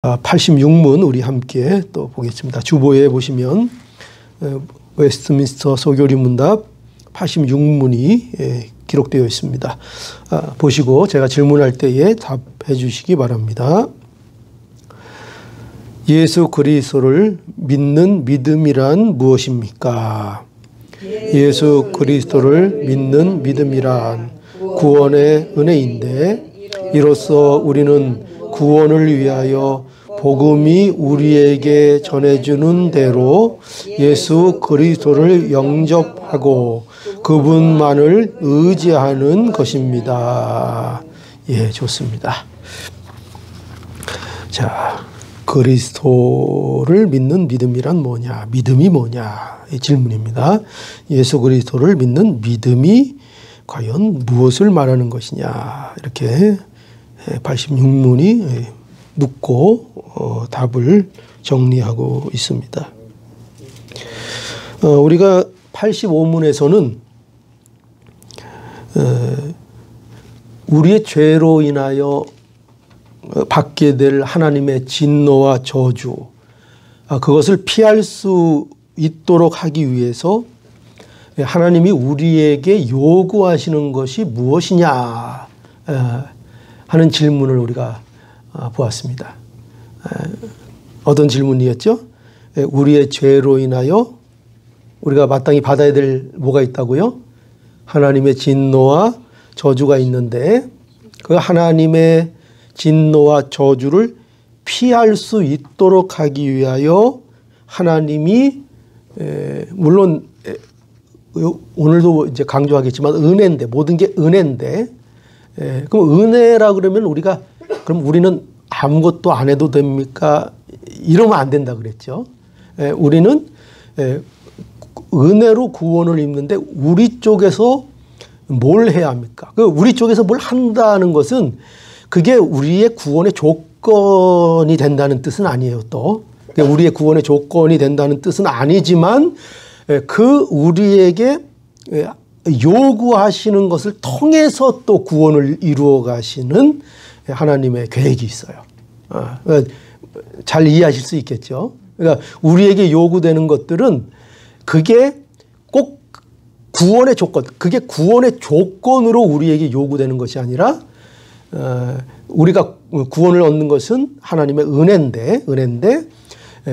86문 우리 함께 또 보겠습니다. 주보에 보시면 웨스트민스터 소교리 문답 86문이 기록되어 있습니다. 보시고 제가 질문할 때에 답해 주시기 바랍니다. 예수 그리스도를 믿는 믿음이란 무엇입니까? 예수 그리스도를 믿는 믿음이란 구원의 은혜인데 이로써 우리는 구원을 위하여 복음이 우리에게 전해주는 대로 예수 그리스도를 영접하고 그분만을 의지하는 것입니다. 예, 좋습니다. 자, 그리스도를 믿는 믿음이란 뭐냐? 믿음이 뭐냐? 이 질문입니다. 예수 그리스도를 믿는 믿음이 과연 무엇을 말하는 것이냐? 이렇게 86문이 묻고 답을 정리하고 있습니다. 우리가 85문에서는 우리의 죄로 인하여 받게 될 하나님의 진노와 저주, 그것을 피할 수 있도록 하기 위해서 하나님이 우리에게 요구하시는 것이 무엇이냐 하는 질문을 우리가 보았습니다. 어떤 질문이었죠? 우리의 죄로 인하여 우리가 마땅히 받아야 될 뭐가 있다고요? 하나님의 진노와 저주가 있는데 그 하나님의 진노와 저주를 피할 수 있도록 하기 위하여 하나님이 물론 오늘도 이제 강조하겠지만 은혜인데 모든 게 은혜인데 그럼 은혜라 그러면 그럼 우리는 아무것도 안 해도 됩니까? 이러면 안 된다 그랬죠. 우리는 은혜로 구원을 입는데 우리 쪽에서 뭘 해야 합니까? 우리 쪽에서 뭘 한다는 것은 그게 우리의 구원의 조건이 된다는 뜻은 아니에요. 또 우리의 구원의 조건이 된다는 뜻은 아니지만 그 우리에게 요구하시는 것을 통해서 또 구원을 이루어 가시는 하나님의 계획이 있어요. 잘 이해하실 수 있겠죠. 그러니까 우리에게 요구되는 것들은 그게 꼭 구원의 조건, 그게 구원의 조건으로 우리에게 요구되는 것이 아니라 우리가 구원을 얻는 것은 하나님의 은혜인데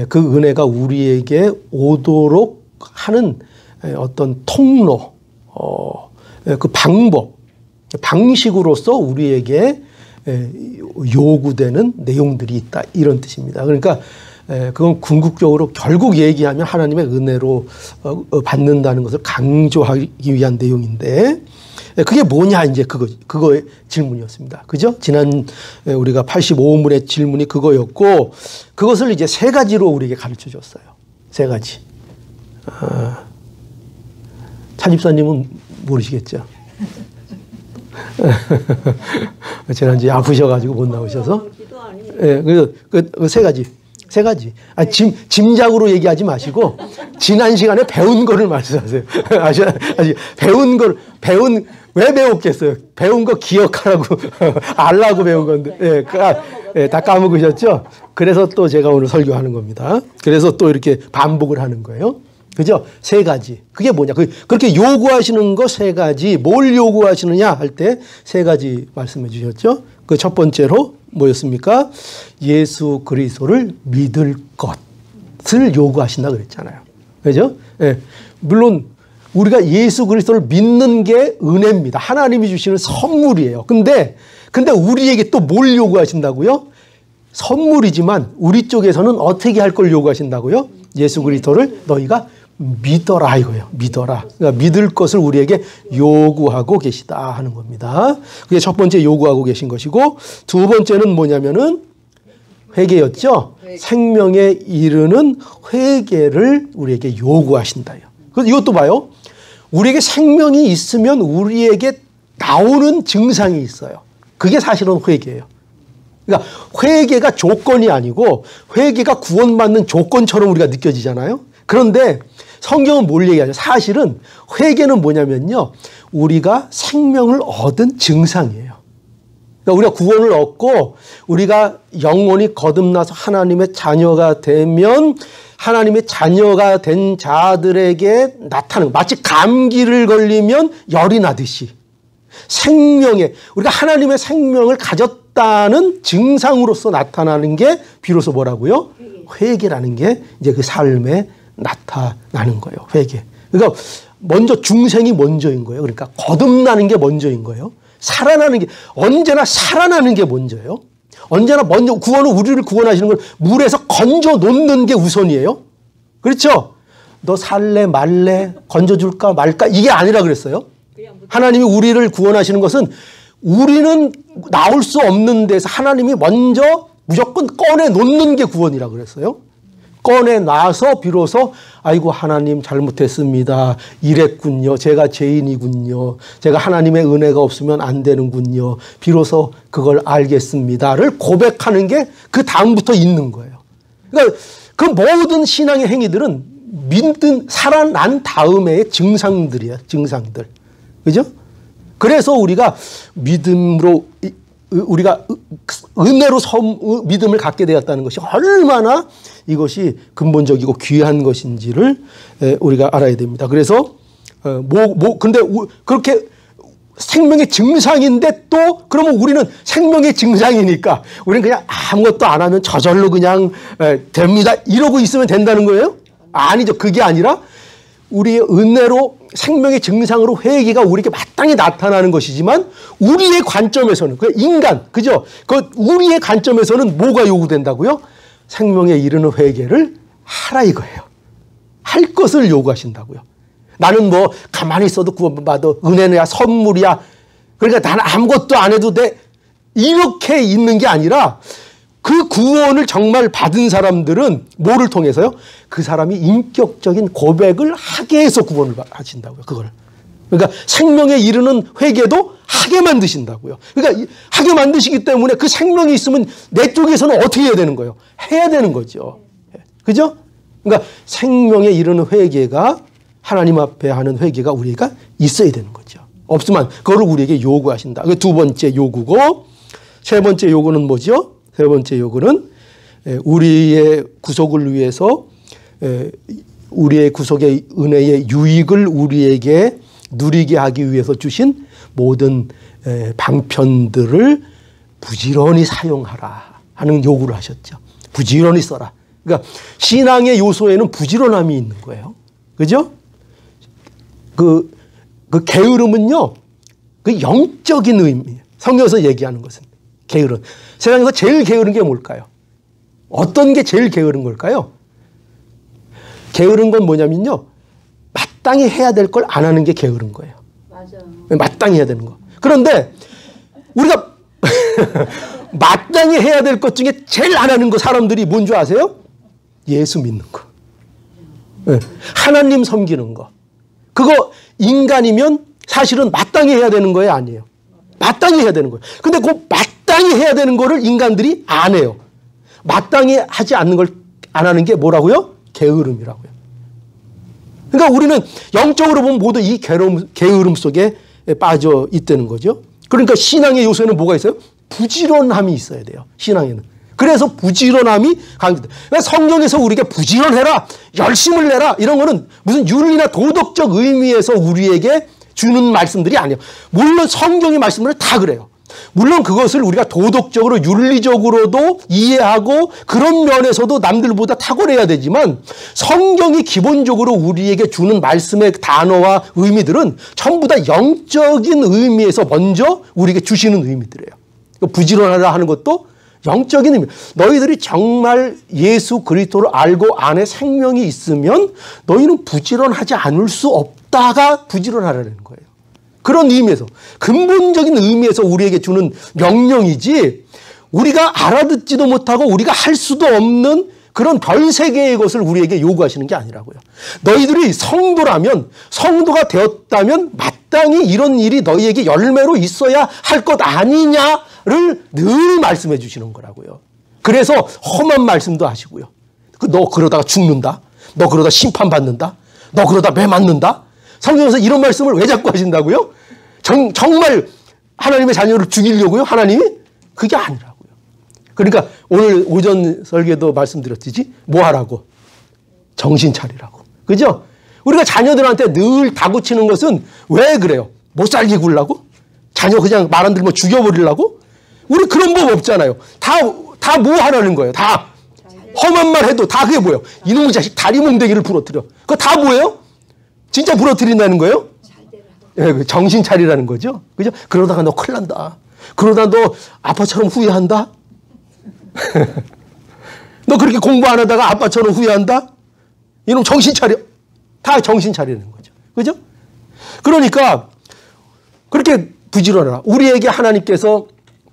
그 은혜가 우리에게 오도록 하는 어떤 통로, 그 방식으로서 우리에게 요구되는 내용들이 있다 이런 뜻입니다. 그러니까 그건 궁극적으로 결국 얘기하면 하나님의 은혜로 받는다는 것을 강조하기 위한 내용인데 그게 뭐냐 이제 그거의 질문이었습니다. 그죠? 지난 우리가 85문의 질문이 그거였고 그것을 이제 세 가지로 우리에게 가르쳐 줬어요. 세 가지. 차집사님은 모르시겠죠? 지난주에 아프셔가지고 못 나오셔서. 예, 그래서 그 세 가지. 세 가지. 짐작으로 얘기하지 마시고, 지난 시간에 배운 거를 말씀하세요. 왜 배웠겠어요? 배운 거 기억하라고, 알라고 배운 건데, 다 까먹으셨죠? 그래서 또 제가 오늘 설교하는 겁니다. 그래서 또 이렇게 반복을 하는 거예요. 그죠? 세 가지. 그게 뭐냐? 그렇게 요구하시는 거 세 가지. 뭘 요구하시느냐 할 때 세 가지 말씀해 주셨죠? 그 첫 번째로 뭐였습니까? 예수 그리스도를 믿을 것을 요구하신다 그랬잖아요. 그죠? 예. 물론 우리가 예수 그리스도를 믿는 게 은혜입니다. 하나님이 주시는 선물이에요. 근데 우리에게 또 뭘 요구하신다고요? 선물이지만 우리 쪽에서는 어떻게 할 걸 요구하신다고요? 예수 그리스도를 너희가 믿어라 이거예요. 믿어라. 그러니까 믿을 것을 우리에게 요구하고 계시다 하는 겁니다. 그게 첫 번째 요구하고 계신 것이고 두 번째는 뭐냐면은 회개였죠. 생명에 이르는 회개를 우리에게 요구하신다요. 그래서 이것도 봐요. 우리에게 생명이 있으면 우리에게 나오는 증상이 있어요. 그게 사실은 회개예요. 그러니까 회개가 조건이 아니고 회개가 구원받는 조건처럼 우리가 느껴지잖아요. 그런데 성경은 뭘 얘기하죠? 사실은 회개는 뭐냐면요. 우리가 생명을 얻은 증상이에요. 그러니까 우리가 구원을 얻고 우리가 영원히 거듭나서 하나님의 자녀가 되면 하나님의 자녀가 된 자들에게 나타나는, 마치 감기를 걸리면 열이 나듯이 생명의, 우리가 하나님의 생명을 가졌다는 증상으로서 나타나는 게 비로소 뭐라고요? 회개라는 게 이제 그 삶에 나타나는 거예요. 회개. 그러니까 먼저 중생이 먼저인 거예요. 그러니까 거듭나는 게 먼저인 거예요. 살아나는 게, 언제나 살아나는 게 먼저예요. 언제나 먼저 구원은, 우리를 구원하시는 걸 물에서 건져 놓는 게 우선이에요. 그렇죠? 너 살래 말래, 건져줄까 말까, 이게 아니라 그랬어요. 하나님이 우리를 구원하시는 것은 우리는 나올 수 없는 데서 하나님이 먼저 무조건 꺼내 놓는 게 구원이라 그랬어요. 꺼내 놔서 비로소 아이고 하나님 잘못했습니다. 이랬군요. 제가 죄인이군요. 제가 하나님의 은혜가 없으면 안 되는군요. 비로소 그걸 알겠습니다를 고백하는 게 그 다음부터 있는 거예요. 그러니까 그 모든 신앙의 행위들은 믿은 살아난 다음의 증상들이에요. 증상들. 그죠? 그래서 우리가 믿음으로, 우리가 은혜로 믿음을 갖게 되었다는 것이 얼마나 이것이 근본적이고 귀한 것인지를 우리가 알아야 됩니다. 그래서 근데 그렇게 생명의 증상인데 또 그러면 우리는 생명의 증상이니까 우리는 그냥 아무것도 안 하면 저절로 그냥 됩니다 이러고 있으면 된다는 거예요? 아니죠. 그게 아니라 우리의 은혜로 생명의 증상으로 회개가 우리에게 마땅히 나타나는 것이지만 우리의 관점에서는, 그 인간, 그죠? 그 우리의 관점에서는 뭐가 요구된다고요? 생명에 이르는 회개를 하라 이거예요. 할 것을 요구하신다고요. 나는 뭐 가만히 있어도 구원받아, 은혜야 선물이야, 그러니까 나는 아무것도 안 해도 돼, 이렇게 있는 게 아니라 그 구원을 정말 받은 사람들은 뭐를 통해서요? 그 사람이 인격적인 고백을 하게 해서 구원을 하신다고요. 그걸. 그러니까 생명에 이르는 회개도 하게 만드신다고요. 그러니까 하게 만드시기 때문에 그 생명이 있으면 내 쪽에서는 어떻게 해야 되는 거예요? 해야 되는 거죠. 그죠? 그러니까 생명에 이르는 회개가, 하나님 앞에 하는 회개가 우리가 있어야 되는 거죠. 없으면 그거를 우리에게 요구하신다. 그게 두 번째 요구고, 세 번째 요구는 뭐죠? 세 번째 요구는 우리의 구속을 위해서 우리의 구속의 은혜의 유익을 우리에게 누리게 하기 위해서 주신 모든 방편들을 부지런히 사용하라 하는 요구를 하셨죠. 부지런히 써라. 그러니까 신앙의 요소에는 부지런함이 있는 거예요. 그죠? 그 게으름은요, 그 영적인 의미예요. 성경에서 얘기하는 것은. 게으름. 세상에서 제일 게으른 게 뭘까요? 어떤 게 제일 게으른 걸까요? 게으른 건 뭐냐면요, 마땅히 해야 될 걸 안 하는 게 게으른 거예요. 맞아. 마땅히 해야 되는 거. 그런데 우리가 마땅히 해야 될 것 중에 제일 안 하는 거, 사람들이 뭔 줄 아세요? 예수 믿는 거. 하나님 섬기는 거. 그거 인간이면 사실은 마땅히 해야 되는 거예요, 아니에요? 마땅히 해야 되는 거예요. 근데 그 마땅히 해야 되는 거를 인간들이 안 해요. 마땅히 하지 않는 걸 안 하는 게 뭐라고요? 게으름이라고요. 그러니까 우리는 영적으로 보면 모두 이 게으름 속에 빠져 있다는 거죠. 그러니까 신앙의 요소에는 뭐가 있어요? 부지런함이 있어야 돼요. 신앙에는. 그래서 부지런함이 강조돼요. 그러니까 성경에서 우리에게 부지런해라, 열심을 내라, 이런 거는 무슨 윤리나 도덕적 의미에서 우리에게 주는 말씀들이 아니에요. 물론 성경의 말씀을 다 그래요. 물론 그것을 우리가 도덕적으로 윤리적으로도 이해하고 그런 면에서도 남들보다 탁월해야 되지만 성경이 기본적으로 우리에게 주는 말씀의 단어와 의미들은 전부 다 영적인 의미에서 먼저 우리에게 주시는 의미들이에요. 부지런하라 하는 것도 영적인 의미. 너희들이 정말 예수 그리스도를 알고 안에 생명이 있으면 너희는 부지런하지 않을 수 없다가 부지런하라는 거예요. 그런 의미에서, 근본적인 의미에서 우리에게 주는 명령이지, 우리가 알아듣지도 못하고 우리가 할 수도 없는 그런 별세계의 것을 우리에게 요구하시는 게 아니라고요. 너희들이 성도라면, 성도가 되었다면 마땅히 이런 일이 너희에게 열매로 있어야 할 것 아니냐를 늘 말씀해 주시는 거라고요. 그래서 험한 말씀도 하시고요. 너 그러다가 죽는다. 너 그러다 심판받는다. 너 그러다 매 맞는다. 성경에서 이런 말씀을 왜 자꾸 하신다고요? 정말 하나님의 자녀를 죽이려고요? 하나님이? 그게 아니라고요. 그러니까 오늘 오전 설계도 말씀드렸듯이 뭐 하라고? 정신 차리라고. 그죠? 우리가 자녀들한테 늘 다구치는 것은 왜 그래요? 못 살게 굴라고? 자녀 그냥 말 안 들으면 죽여버리려고? 우리 그런 법 없잖아요. 다 뭐 하라는 거예요? 다 험한 말 해도 다 그게 뭐예요? 이놈의 자식 다리 몽둥이를 부러뜨려. 그거 다 뭐예요? 진짜 부러뜨린다는 거예요? 예, 정신 차리라는 거죠. 그죠? 그러다가 너 큰일 난다. 그러다 너 아빠처럼 후회한다. 너 그렇게 공부 안 하다가 아빠처럼 후회한다. 이놈 정신 차려. 다 정신 차리는 거죠. 그죠? 그러니까 그렇게 부지런하라. 우리에게 하나님께서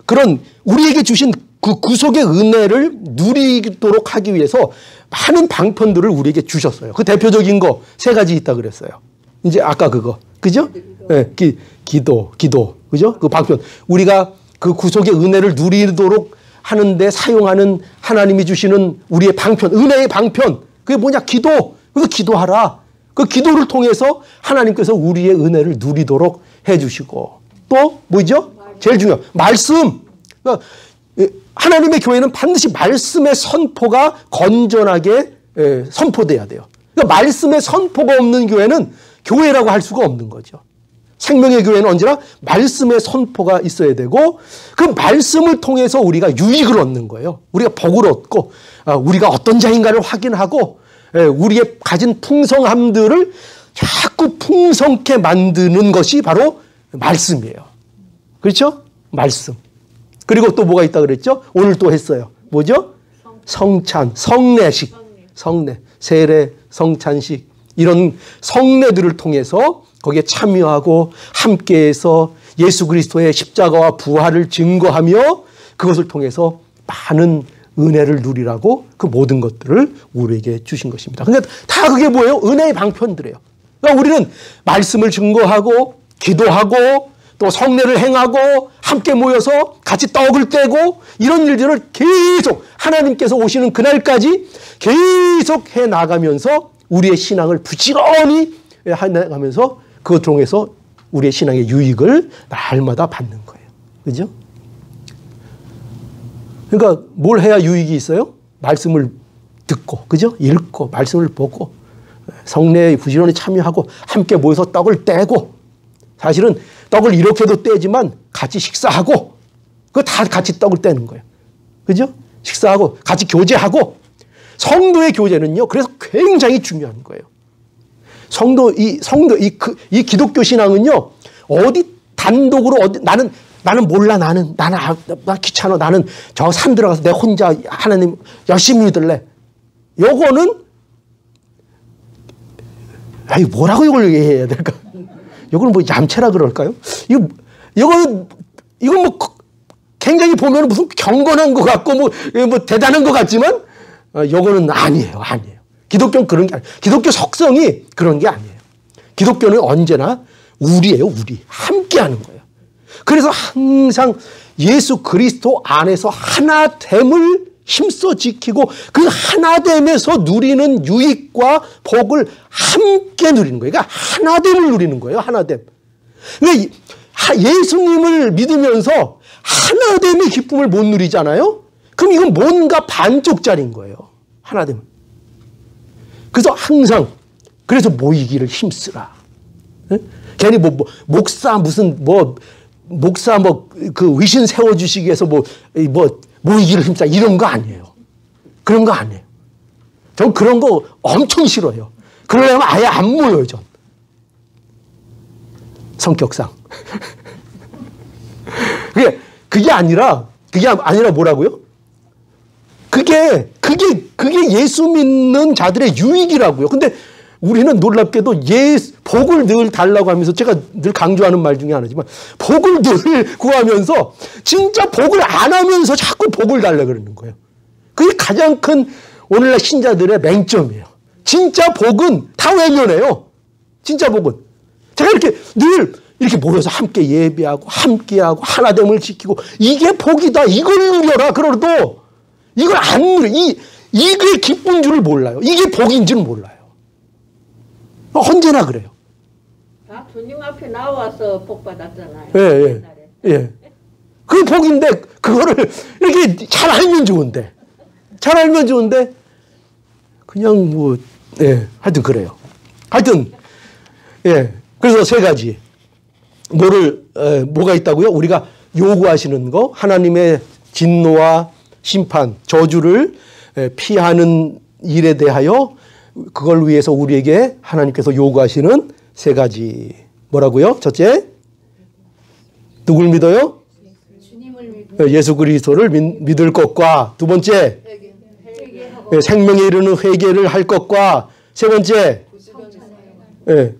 그런 우리에게 주신 그 구속의 은혜를 누리도록 하기 위해서 많은 방편들을 우리에게 주셨어요. 그 대표적인 거 3가지 있다 그랬어요. 이제 아까 그거. 그죠? 네, 기도. 그죠? 그 방편. 우리가 그 구속의 은혜를 누리도록 하는데 사용하는 하나님이 주시는 우리의 방편, 은혜의 방편. 그게 뭐냐? 기도. 그래서 기도하라. 그 기도를 통해서 하나님께서 우리의 은혜를 누리도록 해주시고 또 뭐죠? 제일 중요한 말씀. 그러니까 하나님의 교회는 반드시 말씀의 선포가 건전하게 선포돼야 돼요. 그러니까 말씀의 선포가 없는 교회는 교회라고 할 수가 없는 거죠. 생명의 교회는 언제나 말씀의 선포가 있어야 되고 그 말씀을 통해서 우리가 유익을 얻는 거예요. 우리가 복을 얻고 우리가 어떤 자인가를 확인하고 우리의 가진 풍성함들을 자꾸 풍성케 만드는 것이 바로 말씀이에요. 그렇죠? 말씀. 그리고 또 뭐가 있다 그랬죠? 오늘 또 했어요. 뭐죠? 성찬, 성례식. 성례, 세례, 성찬식. 이런 성례들을 통해서 거기에 참여하고 함께해서 예수 그리스도의 십자가와 부활을 증거하며 그것을 통해서 많은 은혜를 누리라고 그 모든 것들을 우리에게 주신 것입니다. 그러니까 다 그게 뭐예요? 은혜의 방편들이에요. 그러니까 우리는 말씀을 증거하고 기도하고 또 성례를 행하고 함께 모여서 같이 떡을 떼고 이런 일들을 계속 하나님께서 오시는 그날까지 계속 해 나가면서 우리의 신앙을 부지런히 해 나가면서 그것 통해서 우리의 신앙의 유익을 날마다 받는 거예요. 그죠? 그러니까 뭘 해야 유익이 있어요? 말씀을 듣고, 그죠? 읽고, 말씀을 보고, 성례에 부지런히 참여하고, 함께 모여서 떡을 떼고, 사실은 떡을 이렇게도 떼지만 같이 식사하고, 그거 다 같이 떡을 떼는 거예요. 그죠? 식사하고, 같이 교제하고, 성도의 교제는요, 그래서 굉장히 중요한 거예요. 이 기독교 신앙은요, 어디 단독으로, 나는 몰라, 나 귀찮아, 나는 저 산 들어가서 내 혼자 하나님 열심히 믿을래. 요거는, 뭐라고 이걸 얘기해야 될까? 요거는 뭐 얌체라 그럴까요? 이건 뭐 굉장히 보면 무슨 경건한 것 같고 뭐 대단한 것 같지만, 요거는 아니에요. 기독교는 그런 게 아니에요. 기독교 속성이 그런 게 아니에요. 기독교는 언제나 우리예요, 우리. 함께 하는 거예요. 그래서 항상 예수 그리스도 안에서 하나됨을 힘써 지키고 그 하나됨에서 누리는 유익과 복을 함께 누리는 거예요. 그러니까 하나됨을 누리는 거예요. 하나됨. 그러니까 예수님을 믿으면서 하나됨의 기쁨을 못 누리잖아요. 그럼 이건 뭔가 반쪽짜리인 거예요. 하나됨. 그래서 항상 그래서 모이기를 힘쓰라. 괜히 목사 그 위신 세워주시기 위해서 모이기를 힘쓰라 이런 거 아니에요. 그런 거 아니에요. 전 그런 거 엄청 싫어요. 그러려면 아예 안 모여요, 전. 성격상. 그게 아니라 뭐라고요? 그게 예수 믿는 자들의 유익이라고요. 근데 우리는 놀랍게도 복을 늘 달라고 하면서 제가 늘 강조하는 말 중에 하나지만 복을 늘 구하면서 진짜 복을 안 하면서 자꾸 복을 달라고 그러는 거예요. 그게 가장 큰 오늘날 신자들의 맹점이에요. 진짜 복은 다 외면해요. 진짜 복은. 제가 늘 이렇게 모여서 함께 예배하고 함께하고 하나됨을 지키고 이게 복이다. 이걸 누려라. 그러도 이걸 안 누려. 이게 기쁜 줄을 몰라요. 이게 복인 줄 몰라요. 언제나 그래요. 다 주님 앞에 나와서 복 받았잖아요. 예. 예. 그 복인데, 그거를 이렇게 잘 알면 좋은데, 그냥 뭐, 예, 하여튼 그래요. 하여튼, 예. 그래서 세 가지. 뭐가 있다고요? 우리가 요구하시는 거, 하나님의 진노와 심판, 저주를 피하는 일에 대하여 그걸 위해서 우리에게 하나님께서 요구하시는 세 가지. 뭐라고요? 첫째, 누굴 믿어요? 예수 그리스도를 믿을 것과, 두 번째, 생명에 이르는 회개를 할 것과, 세 번째,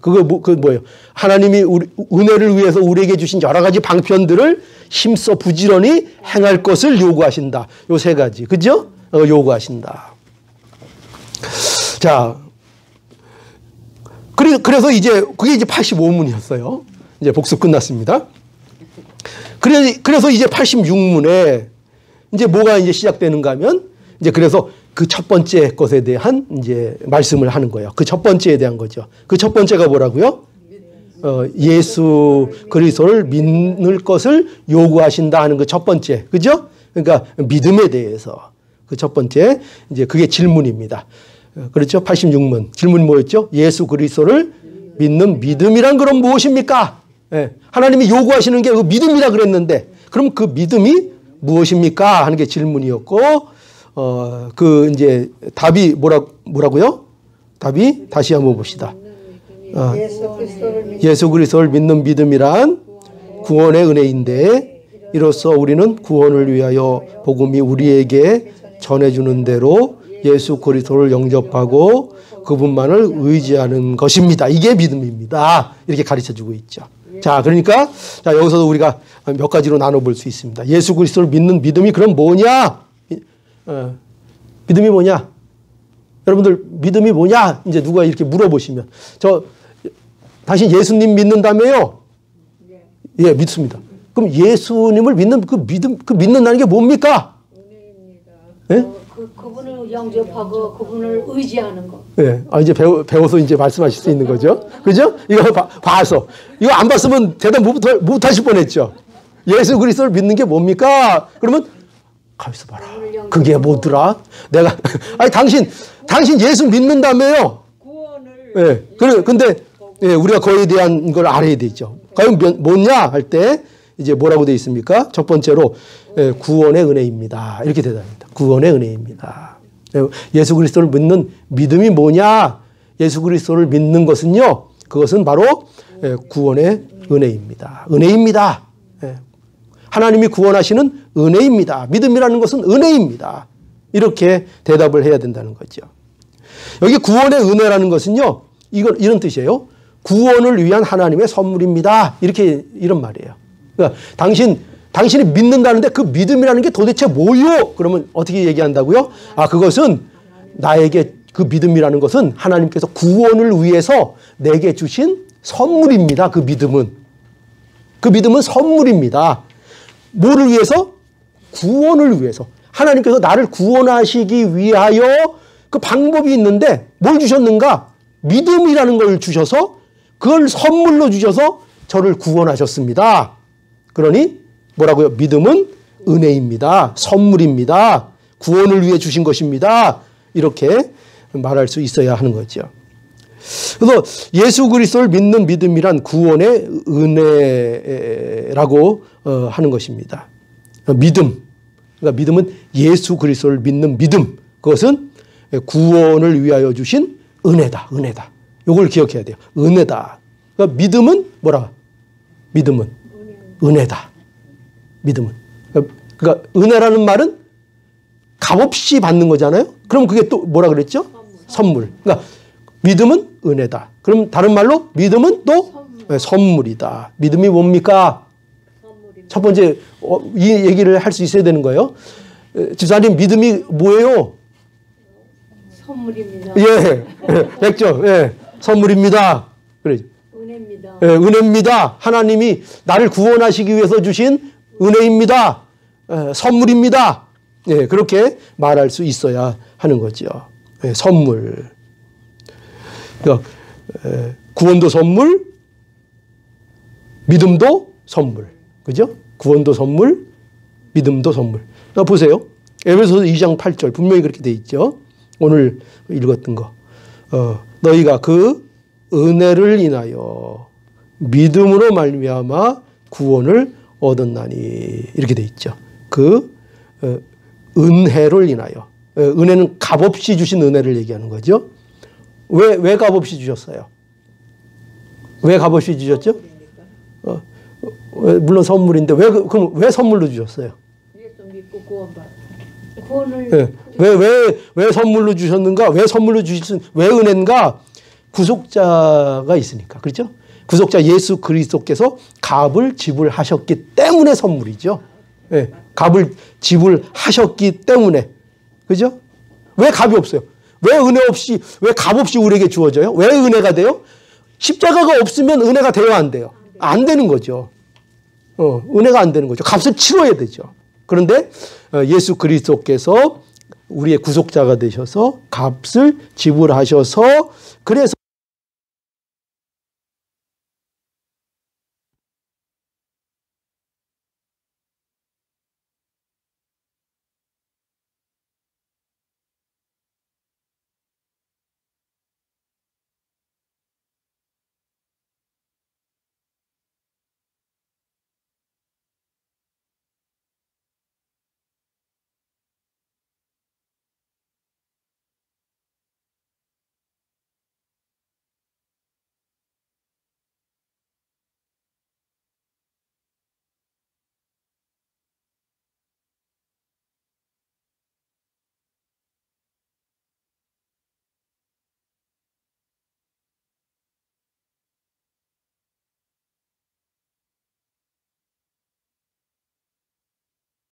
그거 뭐예요? 하나님이 은혜를 위해서 우리에게 주신 여러 가지 방편들을 힘써 부지런히 행할 것을 요구하신다. 요 세 가지. 그죠? 요구하신다. 자, 그래서 그게 이제 85문이었어요. 이제 복습 끝났습니다. 그래서 이제 86문에 이제 뭐가 이제 시작되는가 하면, 이제 그래서 그 첫 번째 것에 대한 이제 말씀을 하는 거예요. 그 첫 번째에 대한 거죠. 그 첫 번째가 뭐라고요? 예수 그리스도를 믿는 것을 요구하신다 하는 그 첫 번째. 그죠? 그러니까 믿음에 대해서 그 첫 번째, 이제 그게 질문입니다. 그렇죠? 86문. 질문이 뭐였죠? 예수 그리스도를 믿는 믿음이란 그럼 무엇입니까? 예. 하나님이 요구하시는 게 그 믿음이라 그랬는데, 그럼 그 믿음이 무엇입니까? 하는 게 질문이었고, 그 이제 답이 뭐라고요? 답이 다시 한번 봅시다. 예수 그리스도를 믿는 믿음이란 구원의 은혜인데, 이로써 우리는 구원을 위하여 복음이 우리에게 전해주는 대로 예수 그리스도를 영접하고 그분만을 의지하는 것입니다. 이게 믿음입니다. 이렇게 가르쳐주고 있죠. 자, 그러니까 여기서도 우리가 몇 가지로 나눠볼 수 있습니다. 예수 그리스도를 믿는 믿음이 그럼 뭐냐? 믿음이 뭐냐? 여러분들 믿음이 뭐냐? 이제 누가 이렇게 물어보시면, 당신 예수님 믿는다며요? 예, 믿습니다. 그럼 예수님을 믿는 그 믿음, 그 믿는다는 게 뭡니까? 예? 그분을 영접하고 그분을 의지하는 거. 예. 이제 배워서 이제 말씀하실 수 있는 거죠. 그죠? 이거 봐서. 이거 안 봤으면 대답 못 하실 뻔 했죠. 예수 그리스도를 믿는 게 뭡니까? 그러면, 가만있어 봐라. 그게 뭐더라? 내가, 당신 예수 믿는다며요? 구원을. 예. 근데, 예, 우리가 그거에 대한 걸 알아야 되죠. 과연 뭐냐? 할 때, 이제 뭐라고 되어 있습니까? 첫 번째로, 구원의 은혜입니다. 이렇게 대답합니다. 구원의 은혜입니다. 예수 그리스도를 믿는 믿음이 뭐냐? 예수 그리스도를 믿는 것은요, 그것은 바로 구원의 은혜입니다. 은혜입니다. 하나님이 구원하시는 은혜입니다. 믿음이라는 것은 은혜입니다. 이렇게 대답을 해야 된다는 거죠. 여기 구원의 은혜라는 것은요, 이런 뜻이에요. 구원을 위한 하나님의 선물입니다. 이런 말이에요. 그러니까 당신이 믿는다는데 그 믿음이라는 게 도대체 뭐요? 그러면 어떻게 얘기한다고요? 그것은 나에게 그 믿음이라는 것은 하나님께서 구원을 위해서 내게 주신 선물입니다. 그 믿음은 선물입니다. 뭐를 위해서? 구원을 위해서. 하나님께서 나를 구원하시기 위하여 그 방법이 있는데 뭘 주셨는가? 믿음이라는 걸 주셔서 그걸 선물로 주셔서 저를 구원하셨습니다. 그러니 뭐라고요? 믿음은 은혜입니다. 선물입니다. 구원을 위해 주신 것입니다. 이렇게 말할 수 있어야 하는 거죠. 그래서 예수 그리스도를 믿는 믿음이란 구원의 은혜라고 하는 것입니다. 믿음. 그러니까 믿음은 예수 그리스도를 믿는 믿음. 그것은 구원을 위하여 주신 은혜다. 이걸 기억해야 돼요. 은혜다. 그러니까 믿음은 뭐라? 믿음은 은혜다. 믿음은. 그러니까 은혜라는 말은 값없이 받는 거잖아요. 그럼 그게 또 뭐라 그랬죠? 선물. 그러니까 믿음은 은혜다. 그럼 다른 말로 믿음은 또 선물이다. 믿음이 뭡니까? 첫 번째 이 얘기를 할 수 있어야 되는 거예요. 집사님 믿음이 뭐예요? 선물입니다. 예, 됐죠. 예, 선물입니다. 그래. 은혜입니다. 예, 은혜입니다. 하나님이 나를 구원하시기 위해서 주신 은혜입니다. 선물입니다. 예, 그렇게 말할 수 있어야 하는 거죠. 예, 선물. 그러니까, 구원도 선물, 믿음도 선물. 그죠? 구원도 선물, 믿음도 선물. 자, 보세요. 에베소서 2장 8절 분명히 그렇게 돼 있죠. 오늘 읽었던 거. 너희가 그 은혜를 인하여 믿음으로 말미암아 구원을 얻었나니 이렇게 돼 있죠. 그 은혜를 인하여. 은혜는 값없이 주신 은혜를 얘기하는 거죠. 왜 값없이 주셨어요? 왜 값없이 주셨죠? 물론 선물인데 그럼 왜 선물로 주셨어요? 예수 믿고 구원받. 구원을 네. 왜 선물로 주셨는가? 왜 선물로 주신 왜 은혜인가? 구속자가 있으니까. 그렇죠? 구속자 예수 그리스도께서 값을 지불하셨기 때문에 선물이죠. 네. 값을 지불하셨기 때문에. 그죠? 왜 값이 없어요? 왜 은혜 없이, 왜 값 없이 우리에게 주어져요? 왜 은혜가 돼요? 십자가가 없으면 은혜가 돼요, 안 돼요? 안 되는 거죠. 은혜가 안 되는 거죠. 값을 치러야 되죠. 그런데 예수 그리스도께서 우리의 구속자가 되셔서 값을 지불하셔서 그래서